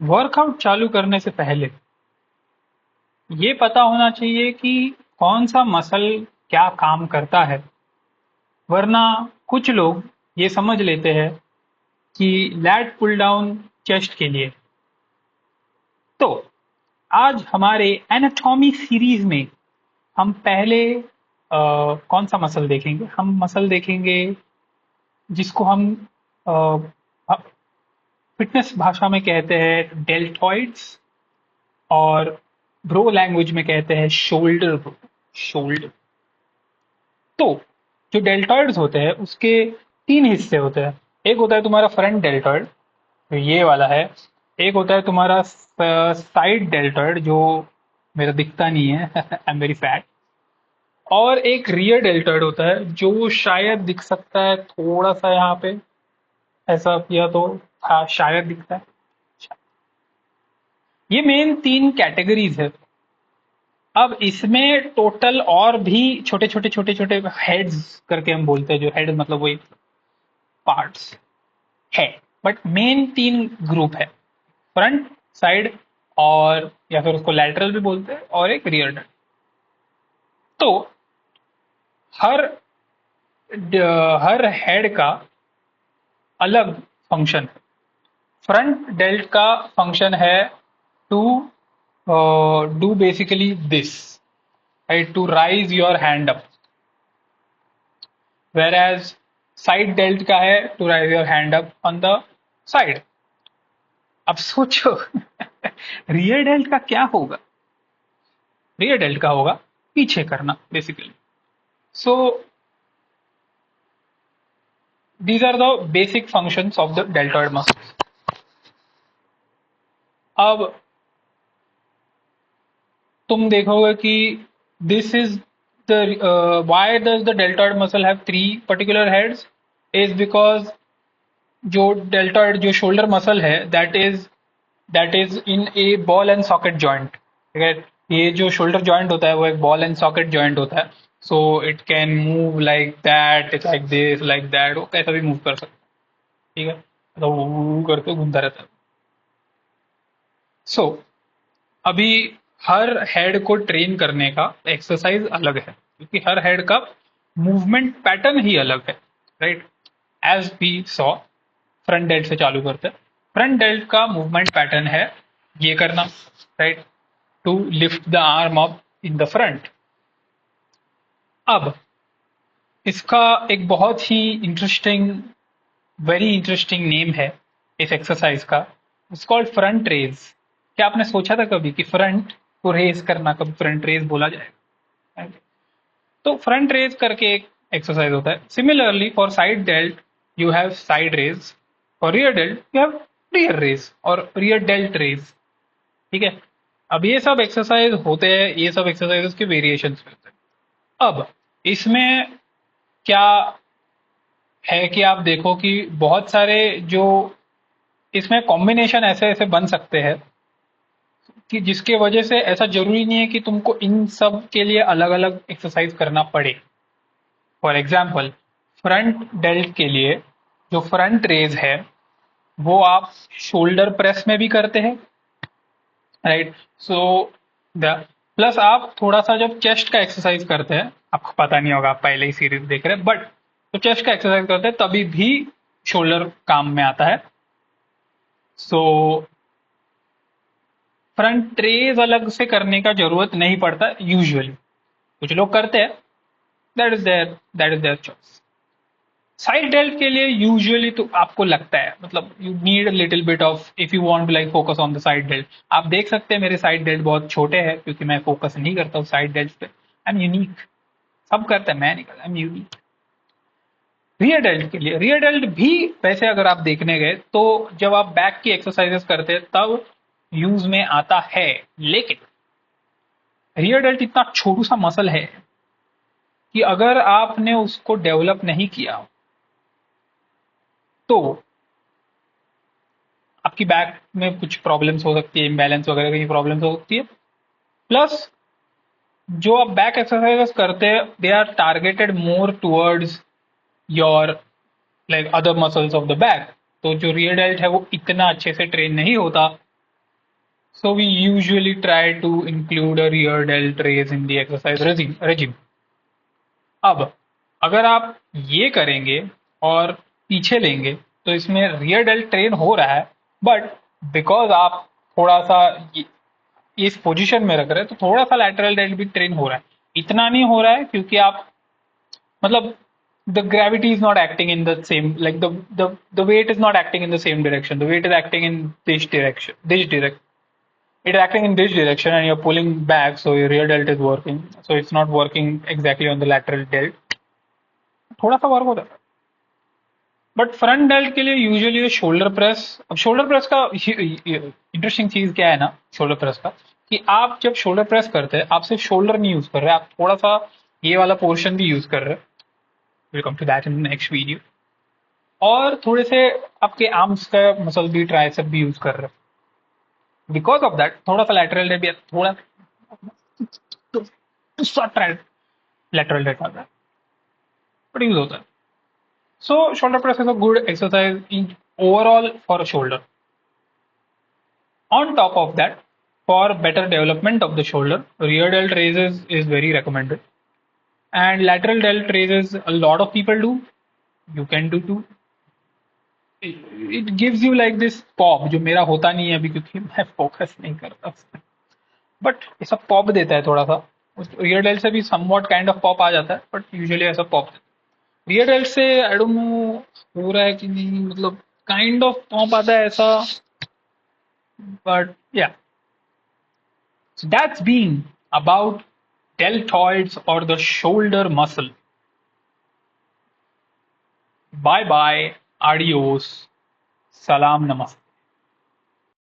Workout चालू करने से पहले ये पता होना चाहिए कि कौन सा मसल क्या काम करता है। वरना कुछ लोग ये समझ लेते हैं कि लैट पुल डाउन चेस्ट के लिए। तो आज हमारे एनाटॉमी सीरीज में हम पहले कौन सा मसल देखेंगे? हम मसल देखेंगे जिसको हम फिटनेस भाषा में कहते हैं डेल्टॉइड्स, और ब्रो लैंग्वेज में कहते हैं शोल्डर ब्रो। शोल्डर। तो जो डेल्टॉइड्स होते हैं उसके तीन हिस्से होते हैं। एक होता है तुम्हारा फ्रंट डेल्टॉइड, जो ये वाला है। एक होता है तुम्हारा साइड डेल्टॉइड, जो मेरा दिखता नहीं है आई एम वेरी फैट। और एक रियर डेल्टॉइड होता है जो शायद दिख सकता है थोड़ा सा यहाँ पे, ऐसा किया तो। हाँ, शायद दिखता है। ये मेन तीन कैटेगरीज है। अब इसमें टोटल और भी छोटे छोटे छोटे छोटे हेड्स करके हम बोलते हैं, जो हेड मतलब वही पार्ट्स है। बट मेन तीन ग्रुप है, फ्रंट, साइड, और या फिर उसको लैटरल भी बोलते हैं, और एक रियर डेल्ट। तो हर हर हेड का अलग फंक्शन है। फ्रंट डेल्ट का फंक्शन है to do basically this, right, to raise your hand up. whereas side delt का है to raise your hand up on the side. अब सोचो रियर डेल्ट का क्या होगा? रियर डेल्ट का होगा पीछे करना basically. So these are the basic functions of the deltoid muscle. अब तुम देखोगे कि this is the why does the deltoid muscle have three particular heads is because जो डेल्टॉइड जो शोल्डर मसल है that is in A ball and socket joint. ठीक है, ये जो शोल्डर जॉइंट होता है वो एक बॉल एंड सॉकेट जॉइंट होता है। So it can move like that, like this, like that, वो कैसा भी मूव कर सकता है। ठीक है, तो वो करके घूमता रहता है। सो अभी हर हेड को ट्रेन करने का एक्सरसाइज अलग है, क्योंकि हर हेड का मूवमेंट पैटर्न ही अलग है। Right, as we saw, front delt से चालू करते हैं। फ्रंट डेल्ट का मूवमेंट पैटर्न है ये करना, right, to lift the arm up in the front. अब इसका एक बहुत ही इंटरेस्टिंग, वेरी इंटरेस्टिंग नेम है इस एक्सरसाइज का। It's called front raise. क्या आपने सोचा था कभी कि फ्रंट को रेज करना, कभी फ्रंट रेज बोला जाएगा? तो फ्रंट रेज करके एक एक्सरसाइज होता है। Similarly for side delt you have side raise, for rear delt you have rear raise और रियर डेल्ट रेज। ठीक है, अब ये सब एक्सरसाइज होते हैं, ये सब एक्सरसाइज के वेरिएशन होते हैं। अब इसमें क्या है कि आप देखो कि बहुत सारे जो इसमें कॉम्बिनेशन ऐसे ऐसे बन सकते हैं कि जिसके वजह से ऐसा जरूरी नहीं है कि तुमको इन सब के लिए अलग अलग एक्सरसाइज करना पड़े। फॉर एग्जाम्पल, फ्रंट डेल्ट के लिए जो फ्रंट रेज है वो आप शोल्डर प्रेस में भी करते हैं, राइट। सो द प्लस आप थोड़ा सा जब चेस्ट का एक्सरसाइज करते हैं, आपको पता नहीं होगा, आप पहले ही सीरीज देख रहे हैं, बट तो चेस्ट का एक्सरसाइज करते हैं तभी भी शोल्डर काम में आता है। सो फ्रंट रेज अलग से करने का जरूरत नहीं पड़ता यूजुअली। कुछ लोग करते हैं, that is their choice. Side delt के लिए यूजुअली तो आपको लगता है, मतलब you need little bit of, if you want to like focus on the side delt. आप देख सकते हैं मेरे साइड डेल्ट बहुत छोटे हैं क्योंकि मैं फोकस नहीं करता हूँ साइड डेल्ट पे। I am unique. सब करते हैं, मैं नहीं करता, I am unique. Rear dealt के लिए, रियर डेल्ट भी वैसे अगर आप देखने गए तो जब आप बैक की एक्सरसाइजेस करते हैं तब यूज में आता है, लेकिन रियर डेल्ट इतना छोटू सा मसल है कि अगर आपने उसको डेवलप नहीं किया तो आपकी बैक में कुछ प्रॉब्लम्स हो सकती है, इम्बैलेंस वगैरह की प्रॉब्लम्स हो सकती है। प्लस जो आप बैक एक्सरसाइजेस करते हैं they are targeted more towards your like other muscles of the back. तो जो रियर डेल्ट है वो इतना अच्छे से ट्रेन नहीं होता So we usually try to include a rear delt raise in the exercise regime. अब अगर आप ये करेंगे और पीछे लेंगे तो इसमें रियर डेल्ट ट्रेन हो रहा है, बट बिकॉज आप थोड़ा सा इस पोजीशन में रख रहे हैं तो थोड़ा सा लैटरल डेल्ट भी ट्रेन हो रहा है। इतना नहीं हो रहा है क्योंकि आप मतलब the gravity is not acting in the same, like the weight is not acting in the same direction. The weight is acting in this direction. It is acting in this direction and you're pulling back, so your rear delt is working. So it's not working exactly on the lateral delt. थोड़ा सा work होता है, but front dealt के लिए usually shoulder press. अब shoulder press का interesting चीज क्या है ना, शोल्डर प्रेस का, कि आप जब शोल्डर प्रेस करते हैं आप सिर्फ शोल्डर नहीं यूज कर रहे, आप थोड़ा सा ये वाला पोर्शन भी यूज कर रहे हैं। Will come to that in next video. और थोड़े से आपके आर्म्स का मसल भी, ट्राइसेप भी यूज कर रहे हैं। बिकॉज ऑफ दैट थोड़ा सा लैटरल डेल्ट भी थोड़ा लैटरल डेल्ट आता है, बट यूज होता है। So shoulder press is a good exercise in overall for a shoulder. On top of that, for better development of the shoulder, rear delt raises is very recommended. And lateral delt raises a lot of people do. You can do too. It gives you like this pop जो मेरा होता नहीं है अभी क्योंकि मैं focus नहीं करता, बट ऐसा पॉप देता है थोड़ा सा। रियर डेल्ट से भी समवॉट काइंड ऑफ पॉप आ जाता है, बट यूजुअली ऐसा पॉप देता है। रियर डेल्ट से आई डोंट नो हो रहा है कि नहीं, मतलब काइंड ऑफ पॉप आता है ऐसा, but yeah. So that's been about deltoids or the shoulder muscle. Bye bye, adios, salam, namaste.